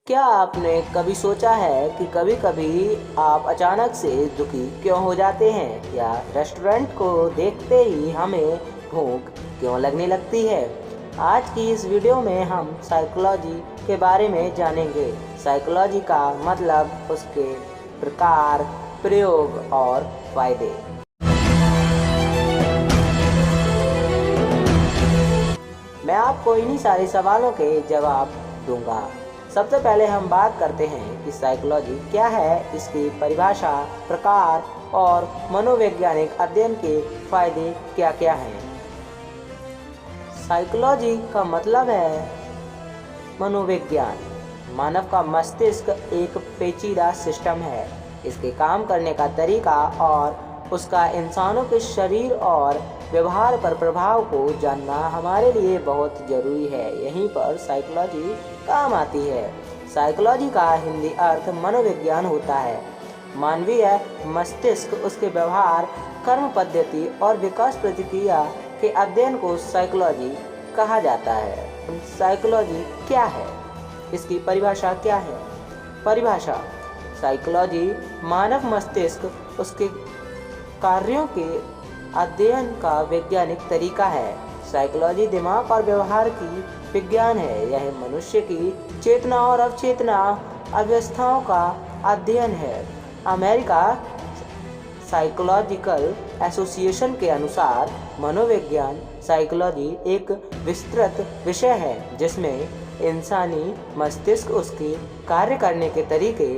क्या आपने कभी सोचा है कि कभी कभी आप अचानक से दुखी क्यों हो जाते हैं, या रेस्टोरेंट को देखते ही हमें भूख क्यों लगने लगती है? आज की इस वीडियो में हम साइकोलॉजी के बारे में जानेंगे। साइकोलॉजी का मतलब, उसके प्रकार, प्रयोग और फायदे। मैं आपको इन्हीं सारे सवालों के जवाब दूंगा। सबसे पहले हम बात करते हैं कि साइकोलॉजी क्या है, इसकी परिभाषा, प्रकार और मनोवैज्ञानिक अध्ययन के फायदे क्या क्या हैं। साइकोलॉजी का मतलब है मनोविज्ञान। मानव का मस्तिष्क एक पेचीदा सिस्टम है। इसके काम करने का तरीका और उसका इंसानों के शरीर और व्यवहार पर प्रभाव को जानना हमारे लिए बहुत ज़रूरी है। यहीं पर साइकोलॉजी काम आती है। साइकोलॉजी का हिंदी अर्थ मनोविज्ञान होता है। मानवीय मस्तिष्क, उसके व्यवहार, कर्म पद्धति और विकास प्रतिक्रिया के अध्ययन को साइकोलॉजी कहा जाता है। साइकोलॉजी क्या है, इसकी परिभाषा क्या है? परिभाषा: साइकोलॉजी मानव मस्तिष्क, उसके कार्यों के अध्ययन का वैज्ञानिक तरीका है। साइकोलॉजी दिमाग और व्यवहार की विज्ञान है। यह मनुष्य की चेतना और अवचेतना अवस्थाओं का अध्ययन है। अमेरिका साइकोलॉजिकल एसोसिएशन के अनुसार मनोविज्ञान साइकोलॉजी एक विस्तृत विषय है जिसमें इंसानी मस्तिष्क, उसके कार्य करने के तरीके,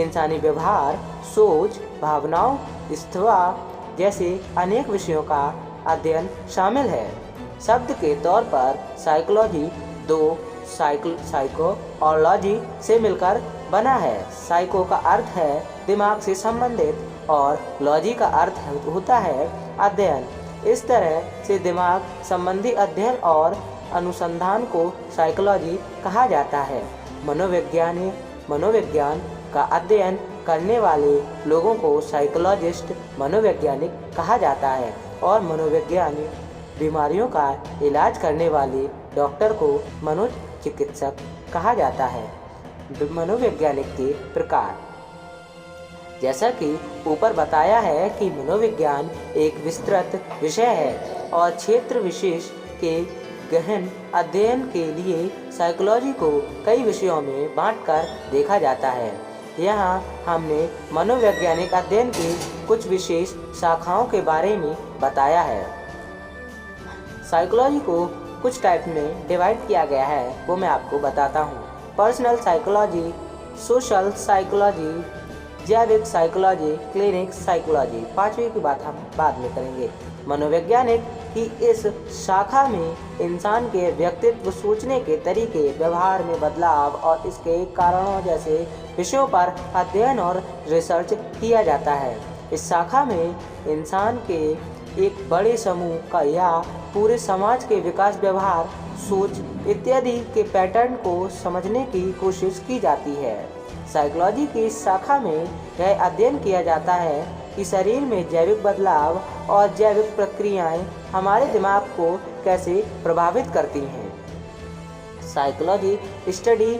इंसानी व्यवहार, सोच, भावनाओं, स्थिति जैसे अनेक विषयों का अध्ययन शामिल है। शब्द के तौर पर साइकोलॉजी दो साइको और लॉजी से मिलकर बना है। साइको का अर्थ है दिमाग से संबंधित और लॉजी का अर्थ होता है अध्ययन। इस तरह से दिमाग संबंधी अध्ययन और अनुसंधान को साइकोलॉजी कहा जाता है। मनोविज्ञान का अध्ययन करने वाले लोगों को साइकोलॉजिस्ट, मनोवैज्ञानिक कहा जाता है, और मनोवैज्ञानिक बीमारियों का इलाज करने वाले डॉक्टर को मनोचिकित्सक कहा जाता है। मनोवैज्ञानिक के प्रकार: जैसा कि ऊपर बताया है कि मनोविज्ञान एक विस्तृत विषय है और क्षेत्र विशेष के गहन अध्ययन के लिए साइकोलॉजी को कई विषयों में बांटकर देखा जाता है। यहाँ हमने मनोवैज्ञानिक अध्ययन की कुछ विशेष शाखाओं के बारे में बताया है। साइकोलॉजी को कुछ टाइप में डिवाइड किया गया है, वो मैं आपको बताता हूँ। पर्सनल साइकोलॉजी, सोशल साइकोलॉजी, जैविक साइकोलॉजी, क्लिनिक साइकोलॉजी। पांचवी की बात हम बाद में करेंगे। मनोवैज्ञानिक की इस शाखा में इंसान के व्यक्तित्व, सोचने के तरीके, व्यवहार में बदलाव और इसके कारणों जैसे विषयों पर अध्ययन और रिसर्च किया जाता है। इस शाखा में इंसान के एक बड़े समूह का या पूरे समाज के विकास, व्यवहार, सोच इत्यादि के पैटर्न को समझने की कोशिश की जाती है। साइकोलॉजी की इस शाखा में यह अध्ययन किया जाता है कि शरीर में जैविक बदलाव और जैविक प्रक्रियाएं हमारे दिमाग को कैसे प्रभावित करती हैं। साइकोलॉजी स्टडी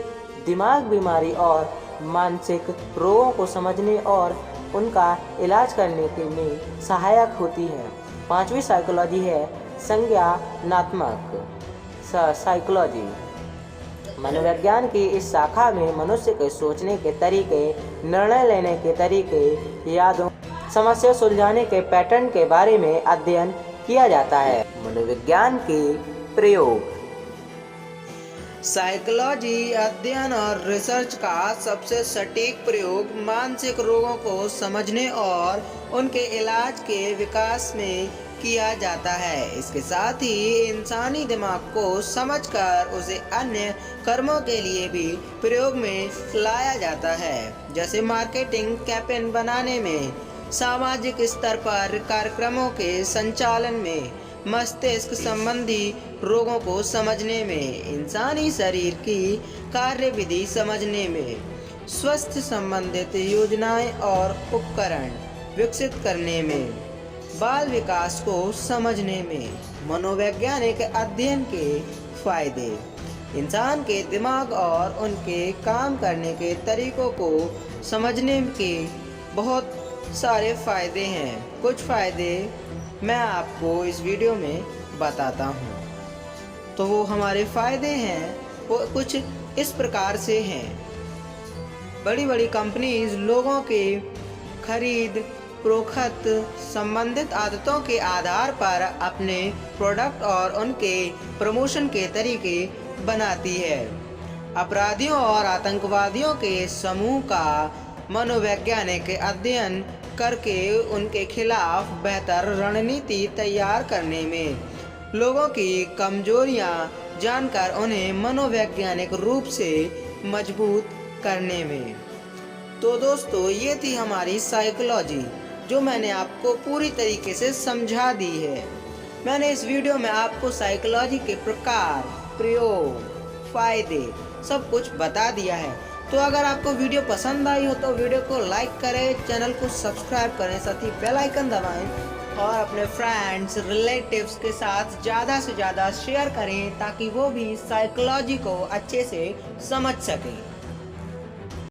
दिमाग बीमारी और मानसिक रोगों को समझने और उनका इलाज करने के में सहायक होती है। पांचवी साइकोलॉजी है संज्ञानात्मक साइकोलॉजी। मनोविज्ञान की इस शाखा में मनुष्य के सोचने के तरीके, निर्णय लेने के तरीके, यादों, समस्या सुलझाने के पैटर्न के बारे में अध्ययन किया जाता है। मनोविज्ञान के प्रयोग: साइकोलॉजी अध्ययन और रिसर्च का सबसे सटीक प्रयोग मानसिक रोगों को समझने और उनके इलाज के विकास में किया जाता है। इसके साथ ही इंसानी दिमाग को समझकर उसे अन्य कर्मों के लिए भी प्रयोग में लाया जाता है, जैसे मार्केटिंग कैंपेन बनाने में, सामाजिक स्तर पर कार्यक्रमों के संचालन में, मस्तिष्क संबंधी रोगों को समझने में, इंसानी शरीर की कार्यविधि समझने में, स्वास्थ्य संबंधित योजनाएं और उपकरण विकसित करने में, बाल विकास को समझने में। मनोवैज्ञानिक अध्ययन के फायदे: इंसान के दिमाग और उनके काम करने के तरीकों को समझने के बहुत सारे फ़ायदे हैं। कुछ फ़ायदे मैं आपको इस वीडियो में बताता हूँ। तो वो हमारे फ़ायदे हैं वो कुछ इस प्रकार से हैं। बड़ी बड़ी कंपनीज लोगों के खरीद प्रोखत संबंधित आदतों के आधार पर अपने प्रोडक्ट और उनके प्रमोशन के तरीके बनाती है। अपराधियों और आतंकवादियों के समूह का मनोवैज्ञानिक अध्ययन करके उनके खिलाफ बेहतर रणनीति तैयार करने में, लोगों की कमजोरियां जानकर उन्हें मनोवैज्ञानिक रूप से मजबूत करने में। तो दोस्तों, ये थी हमारी साइकोलॉजी जो मैंने आपको पूरी तरीके से समझा दी है। मैंने इस वीडियो में आपको साइकोलॉजी के प्रकार, प्रयोग, फायदे सब कुछ बता दिया है। तो अगर आपको वीडियो पसंद आई हो तो वीडियो को लाइक करें, चैनल को सब्सक्राइब करें, साथ ही बेल आइकन दबाएं और अपने फ्रेंड्स रिलेटिव्स के साथ ज़्यादा से ज़्यादा शेयर करें ताकि वो भी साइकोलॉजी को अच्छे से समझ सकें।